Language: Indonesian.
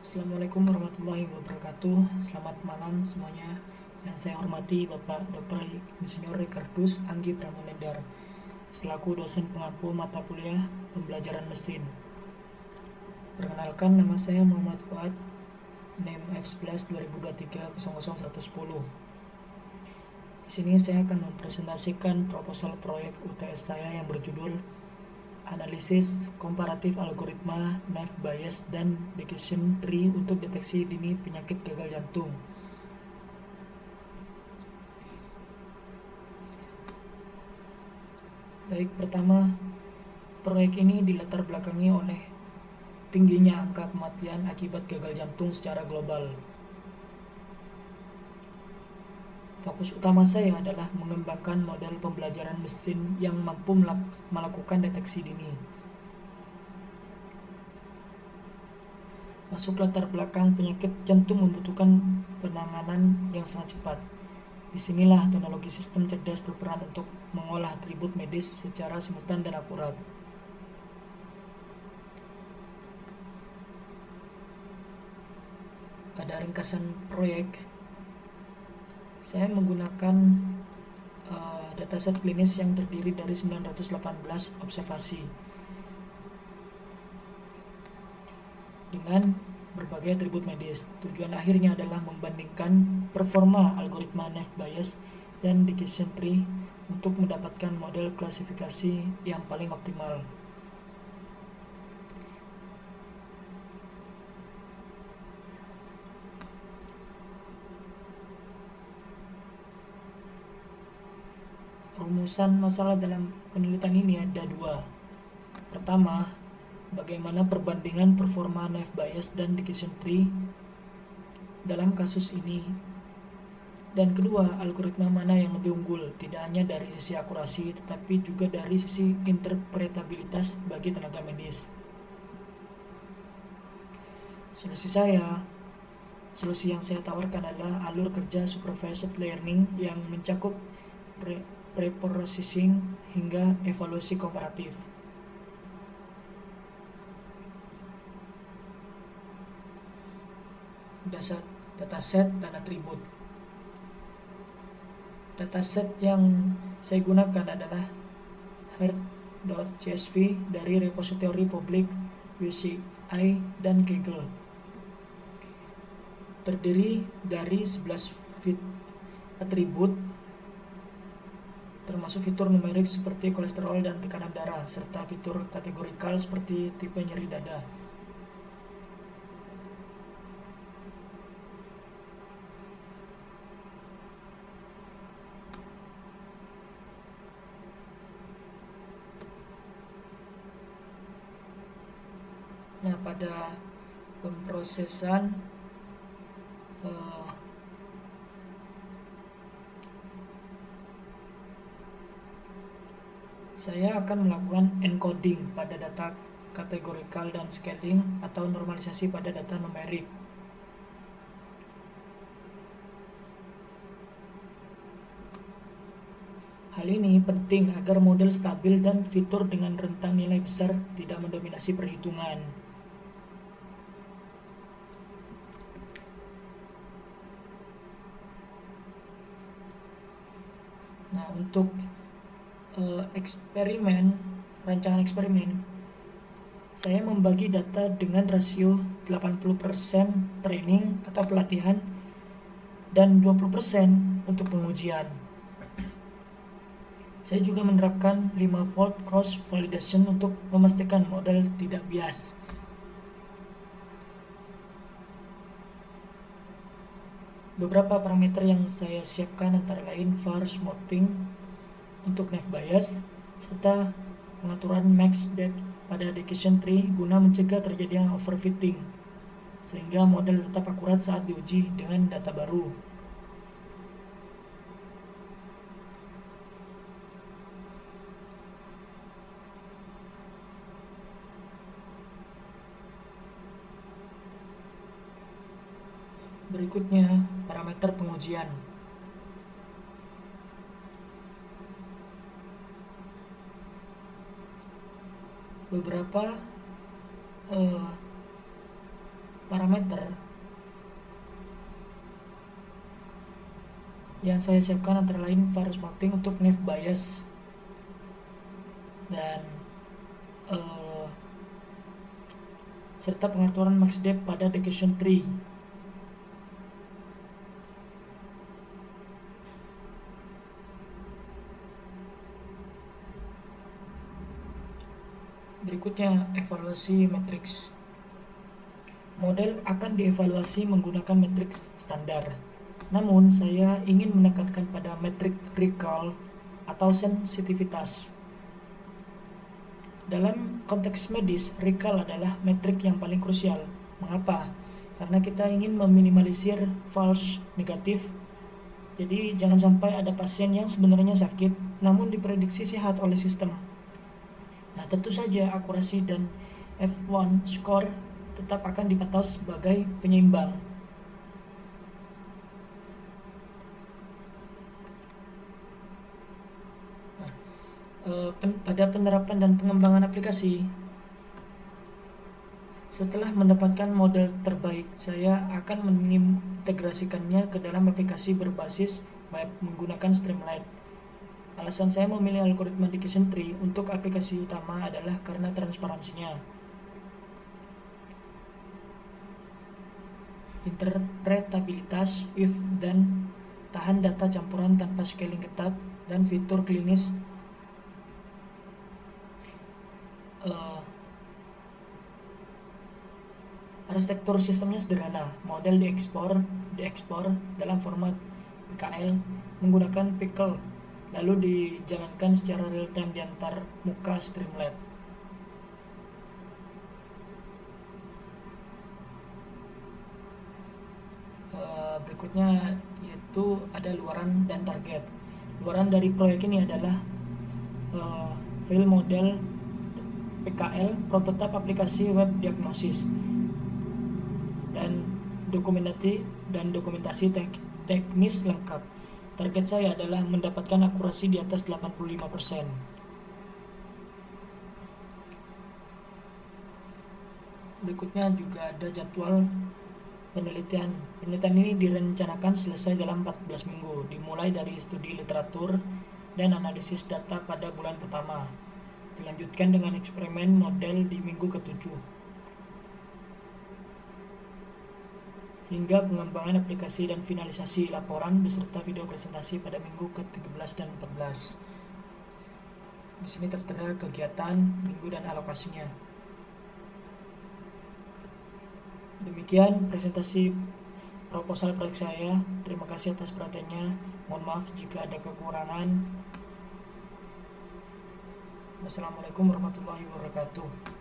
Assalamualaikum warahmatullahi wabarakatuh. Selamat malam semuanya. Yang saya hormati Bapak Dr. Insinyur Ricardus Anggi Pramonedar selaku dosen pengampu mata kuliah pembelajaran mesin. Perkenalkan, nama saya Muhammad Fuad, NIM F11 2023 00110. Di sini saya akan mempresentasikan proposal proyek UTS saya yang berjudul Analisis Komparatif Algoritma Naive Bayes dan Decision Tree untuk Deteksi Dini Penyakit Gagal Jantung. Baik, pertama, proyek ini dilatar belakangi oleh tingginya angka kematian akibat gagal jantung secara global. Fokus utama saya adalah mengembangkan model pembelajaran mesin yang mampu melakukan deteksi dini. Masuk latar belakang, penyakit jantung membutuhkan penanganan yang sangat cepat. Disinilah teknologi sistem cerdas berperan untuk mengolah atribut medis secara simultan dan akurat. Pada ringkasan proyek, saya menggunakan dataset klinis yang terdiri dari 918 observasi dengan berbagai atribut medis. Tujuan akhirnya adalah membandingkan performa algoritma Naive Bayes dan Decision Tree untuk mendapatkan model klasifikasi yang paling optimal. Rumusan masalah dalam penelitian ini ada dua. Pertama, bagaimana perbandingan performa Naive Bayes dan Decision Tree dalam kasus ini. Dan kedua, algoritma mana yang lebih unggul, tidak hanya dari sisi akurasi, tetapi juga dari sisi interpretabilitas bagi tenaga medis. Solusi yang saya tawarkan adalah alur kerja supervised learning yang mencakup pre-processing hingga evaluasi komparatif. Dataset dan atribut. Dataset yang saya gunakan adalah heart.csv dari repositori publik UCI dan Kaggle. Terdiri dari 11 atribut termasuk fitur numerik seperti kolesterol dan tekanan darah, serta fitur kategorikal seperti tipe nyeri dada. Nah, pada pemrosesan saya akan melakukan encoding pada data kategorikal dan scaling atau normalisasi pada data numerik. Hal ini penting agar model stabil dan fitur dengan rentang nilai besar tidak mendominasi perhitungan. Nah, untuk rancangan eksperimen, saya membagi data dengan rasio 80% training atau pelatihan dan 20% untuk pengujian. Saya juga menerapkan 5-fold cross validation untuk memastikan model tidak bias. Beberapa parameter yang saya siapkan antara lain var smoothing untuk Naive Bayes serta pengaturan max depth pada Decision Tree guna mencegah terjadinya overfitting sehingga model tetap akurat saat diuji dengan data baru. Berikutnya, parameter pengujian. Beberapa parameter yang saya siapkan antara lain Varus mapping untuk naive Bayes dan serta pengaturan max depth pada decision tree. Berikutnya, evaluasi matriks. Model akan dievaluasi menggunakan matriks standar. Namun, saya ingin menekankan pada metrik recall atau sensitivitas. Dalam konteks medis, recall adalah metrik yang paling krusial. Mengapa? Karena kita ingin meminimalisir false negatif. Jadi jangan sampai ada pasien yang sebenarnya sakit namun diprediksi sehat oleh sistem. Nah, tentu saja akurasi dan F1 score tetap akan dipantau sebagai penyeimbang. Pada penerapan dan pengembangan aplikasi, setelah mendapatkan model terbaik, saya akan mengintegrasikannya ke dalam aplikasi berbasis web menggunakan Streamlit. Alasan saya memilih algoritma decision tree untuk aplikasi utama adalah karena transparansinya, interpretabilitas if dan tahan data campuran tanpa scaling ketat, dan fitur klinis. Arsitektur sistemnya sederhana. Model diekspor dalam format PKL menggunakan Pickle, lalu dijalankan secara real time di antar muka Streamlit. Berikutnya yaitu ada luaran dan target. Luaran dari proyek ini adalah file model PKL, prototipe aplikasi web diagnosis, dan dokumentasi teknis lengkap. Target saya adalah mendapatkan akurasi di atas 85%. Berikutnya juga ada jadwal penelitian. Penelitian ini direncanakan selesai dalam 14 minggu, dimulai dari studi literatur dan analisis data pada bulan pertama. Dilanjutkan dengan eksperimen model di minggu ke-7. Hingga pengembangan aplikasi dan finalisasi laporan beserta video presentasi pada minggu ke-13 dan 14. Di sini tertera kegiatan, minggu, dan alokasinya. Demikian presentasi proposal proyek saya. Terima kasih atas perhatiannya. Mohon maaf jika ada kekurangan. Wassalamualaikum warahmatullahi wabarakatuh.